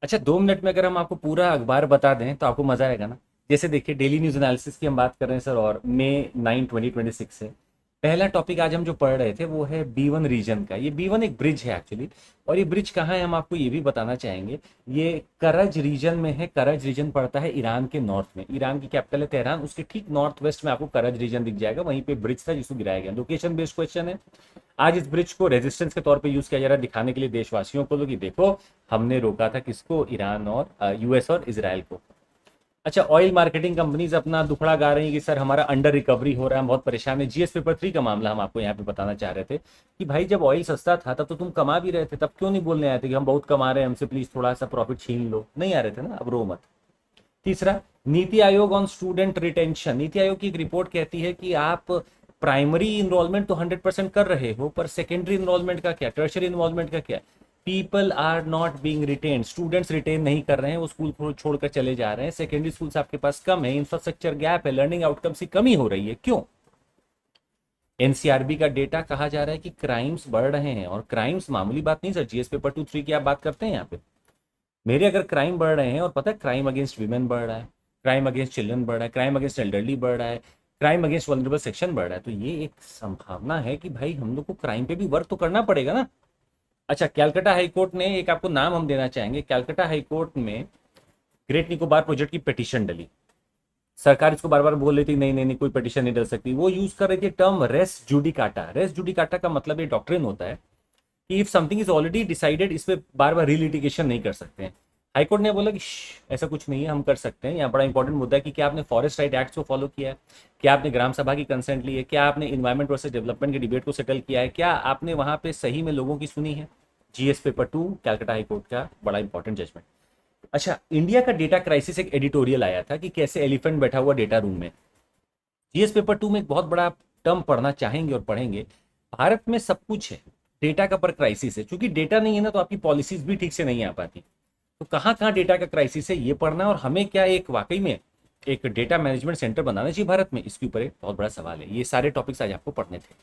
अच्छा, 2 मिनट में अगर हम आपको पूरा अखबार बता दें तो आपको मजा आएगा ना। जैसे देखिए, डेली न्यूज एनालिसिस की हम बात कर रहे हैं सर, और मई 9 2026 से पहला टॉपिक आज हम जो पढ़ रहे थे वो है B1 रीजन का। ये B1 एक ब्रिज है एक्चुअली, और ये ब्रिज कहाँ है हम आपको ये भी बताना चाहेंगे। ये करज रीजन में है। करज रीजन पड़ता है ईरान के नॉर्थ में। ईरान की कैपिटल है तेहरान, उसके ठीक नॉर्थ वेस्ट में आपको करज रीजन दिख जाएगा। वहीं पे ब्रिज था जिसको गिराया गया। लोकेशन बेस्ड क्वेश्चन है। आज इस ब्रिज को रेजिस्टेंस के तौर पे यूज किया जा रहा है, दिखाने के लिए देशवासियों को कि देखो हमने रोका था किसको, ईरान और यूएस और इसराइल को। अच्छा, ऑयल मार्केटिंग कंपनीज अपना दुखड़ा गा रही है कि सर हमारा अंडर रिकवरी हो रहा है, हम बहुत परेशान है। GS पेपर 3 का मामला हम आपको यहाँ पे बताना चाह रहे थे कि भाई जब ऑयल सस्ता था तब तो तुम कमा भी रहे थे, तब क्यों नहीं बोलने आए थे कि हम बहुत कमा रहे हैं, हमसे प्लीज थोड़ा सा प्रॉफिट छीन लो। नहीं आ रहे थे ना, अब रो मत। तीसरा, NITI Aayog on student retention. NITI Aayog की एक रिपोर्ट कहती है कि आप प्राइमरी इनरोलमेंट तो 100% कर रहे हो, पर सेकेंडरी इनरोलमेंट का क्या, टर्शियरी इनरोलमेंट का क्या। People are not being retain, students retain नहीं कर रहे हैं, वो स्कूल को छोड़कर चले जा रहे हैं। सेकेंडरी स्कूल आपके पास कम है, इंफ्रास्ट्रक्चर गैप है, लर्निंग आउटकम्स की कमी हो रही है। क्यों? एनसीआरबी का डेटा कहा जा रहा है कि क्राइम्स बढ़ रहे हैं, और क्राइम्स मामूली बात नहीं सर। GS पेपर 2 3 की आप बात करते हैं यहाँ पे। मेरे अगर क्राइम बढ़ रहे हैं, और पता है क्राइम अगेंस्ट वीमेन बढ़ रहा है, क्राइम अगेंस्ट चिल्ड्रन बढ़ रहा है, क्राइम अगेंस्ट एल्डरली बढ़ रहा है, क्राइम अगेंस्ट वल्नरेबल सेक्शन बढ़ रहा है, तो ये एक संभावना है कि भाई हम लोग को क्राइम पे भी वर्क तो करना पड़ेगा ना। अच्छा, कैलकाटा हाईकोर्ट ने एक आपको नाम हम देना चाहेंगे। कैलकाटा हाईकोर्ट में ग्रेट निकोबार प्रोजेक्ट की पिटीशन डली। सरकार इसको बार बार बोल रही थी नहीं नहीं नहीं, कोई पिटीशन नहीं डल सकती। वो यूज कर रही थी term res judicata. Res judicata का मतलब ये डॉक्ट्रिन होता है कि if something is already decided, इस पे बार बार रीलिटिगेशन नहीं कर सकते हैं। हाईकोर्ट ने बोला कि ऐसा कुछ नहीं है, हम कर सकते हैं। यहाँ बड़ा इंपॉर्टेंट मुद्दा है कि क्या आपने फॉरेस्ट राइट एक्ट को फॉलो किया है, क्या आपने ग्राम सभा की कंसेंट ली है, क्या आपने इन्वायरमेंट वर्सेस डेवलपमेंट के डिबेट को सेटल किया है, क्या आपने वहां पे सही में लोगों की सुनी है। GS पेपर 2 कैलकाटा हाईकोर्ट का बड़ा इंपॉर्टेंट जजमेंट। अच्छा, इंडिया का डेटा क्राइसिस एक एडिटोरियल आया था कि कैसे एलिफेंट बैठा हुआ डेटा रूम में। GS पेपर 2 में एक बहुत बड़ा टर्म पढ़ना चाहेंगे और पढ़ेंगे। भारत में सब कुछ है, डेटा का पर क्राइसिस है। क्योंकि डेटा नहीं है ना, तो आपकी पॉलिसीज भी ठीक से नहीं आ पाती। तो कहाँ कहाँ डेटा का क्राइसिस है ये पढ़ना है, और हमें क्या एक वाकई में एक डेटा मैनेजमेंट सेंटर बनाना चाहिए भारत में, इसके ऊपर एक बहुत बड़ा सवाल है। ये सारे टॉपिक्स आज आपको पढ़ने थे।